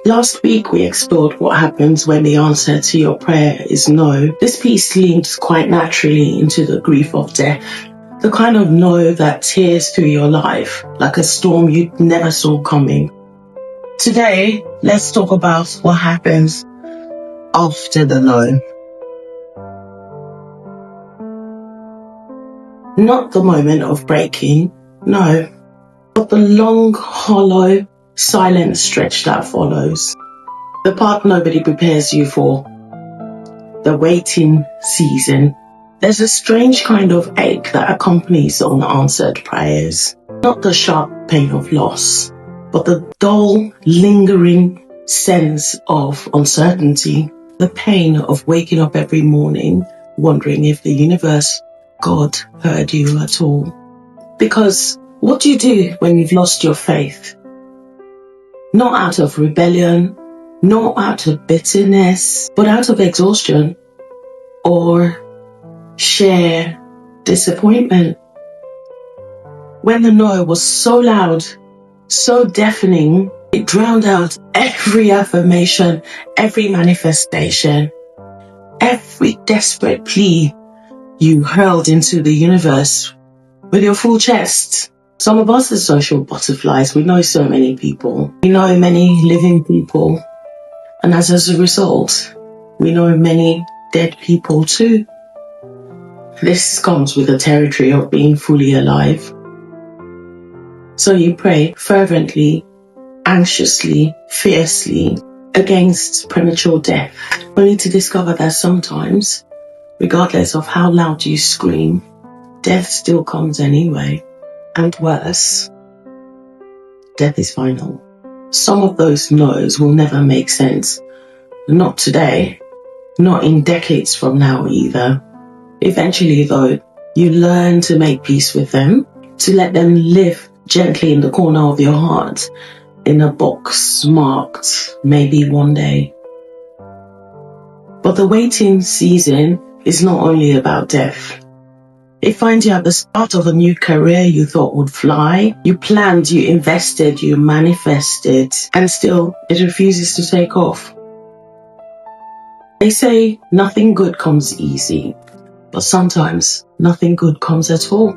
Last week we explored what happens when the answer to your prayer is no. This piece leads quite naturally into the grief of death. The kind of no that tears through your life like a storm you never saw coming. Today, let's talk about what happens after the no. Not the moment of breaking, no, but the long, hollow, silent stretch that follows. The part nobody prepares you for. The waiting season. There's a strange kind of ache that accompanies unanswered prayers. Not the sharp pain of loss, but the dull, lingering sense of uncertainty. The pain of waking up every morning, wondering if the universe, God, heard you at all. Because what do you do when you've lost your faith? Not out of rebellion, not out of bitterness, but out of exhaustion or sheer disappointment. When the no was so loud, so deafening, it drowned out every affirmation, every manifestation, every desperate plea you hurled into the universe with your full chest. Some of us are social butterflies. We know so many people. We know many living people. And as a result, we know many dead people too. This comes with the territory of being fully alive. So you pray fervently, anxiously, fiercely against premature death, only to discover that sometimes, regardless of how loud you scream, death still comes anyway. And worse, death is final. Some of those no's will never make sense. Not today, not in decades from now either. Eventually though, you learn to make peace with them, to let them live gently in the corner of your heart, in a box marked maybe one day. But the waiting season is not only about death. It finds you at the start of a new career you thought would fly. You planned, you invested, you manifested, and still it refuses to take off. They say nothing good comes easy, but sometimes nothing good comes at all.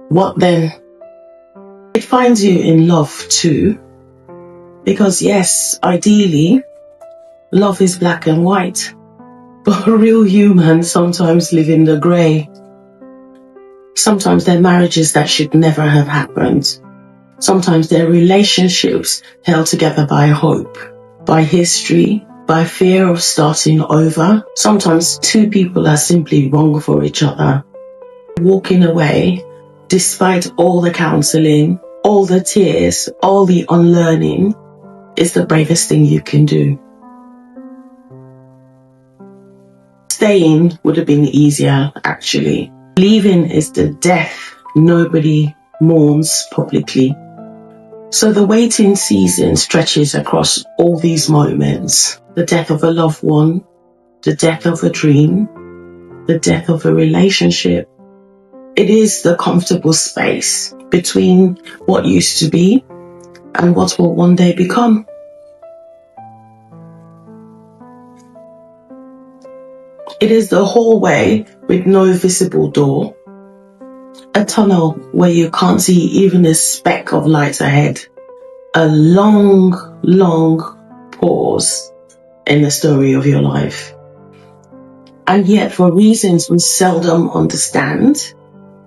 What then? It finds you in love too, because yes, ideally, love is black and white. But real humans sometimes live in the grey. Sometimes they're marriages that should never have happened. Sometimes they're relationships held together by hope, by history, by fear of starting over. Sometimes two people are simply wrong for each other. Walking away, despite all the counselling, all the tears, all the unlearning, is the bravest thing you can do. Staying would have been easier, actually. Leaving is the death nobody mourns publicly. So the waiting season stretches across all these moments. The death of a loved one, the death of a dream, the death of a relationship. It is the comfortable space between what used to be and what will one day become. It is the hallway with no visible door, a tunnel where you can't see even a speck of light ahead, a long, long pause in the story of your life. And yet, for reasons we seldom understand,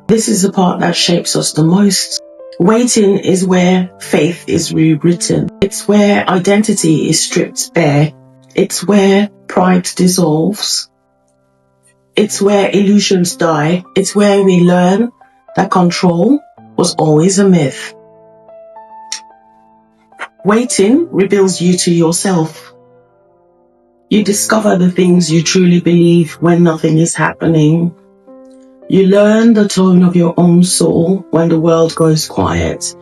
this is the part that shapes us the most. Waiting is where faith is rewritten. It's where identity is stripped bare. It's where pride dissolves. It's where illusions die. It's where we learn that control was always a myth. Waiting reveals you to yourself. You discover the things you truly believe when nothing is happening. You learn the tone of your own soul when the world goes quiet.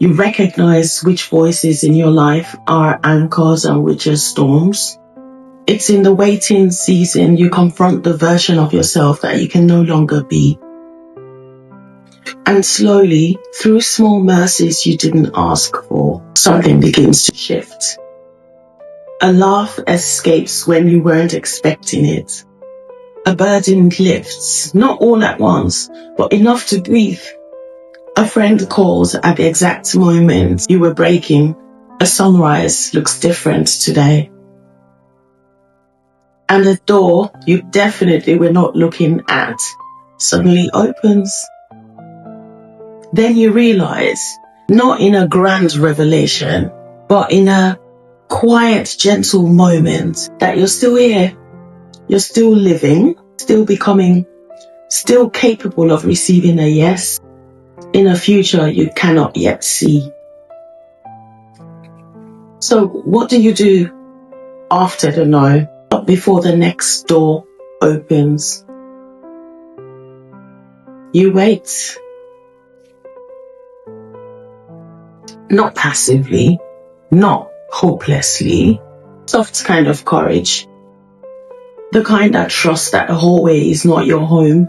You recognize which voices in your life are anchors and which are storms. It's in the waiting season you confront the version of yourself that you can no longer be. And slowly, through small mercies you didn't ask for, something begins to shift. A laugh escapes when you weren't expecting it. A burden lifts, not all at once, but enough to breathe. A friend calls at the exact moment you were breaking. A sunrise looks different today. And the door you definitely were not looking at suddenly opens. Then you realize, not in a grand revelation, but in a quiet, gentle moment, that you're still here. You're still living, still becoming, still capable of receiving a yes in a future you cannot yet see. So what do you do after the no, but before the next door opens? You wait. Not passively, not hopelessly, soft kind of courage. The kind that trusts that the hallway is not your home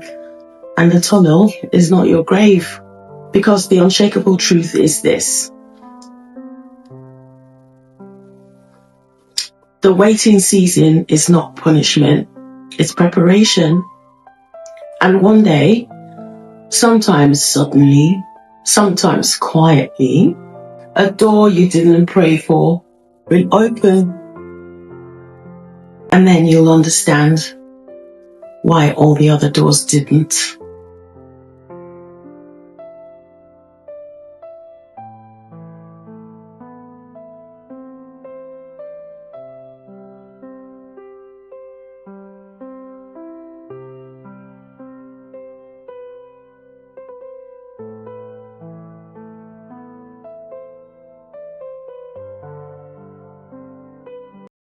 and the tunnel is not your grave. Because the unshakable truth is this: the waiting season is not punishment, it's preparation. And one day, sometimes suddenly, sometimes quietly, a door you didn't pray for will open. And then you'll understand why all the other doors didn't.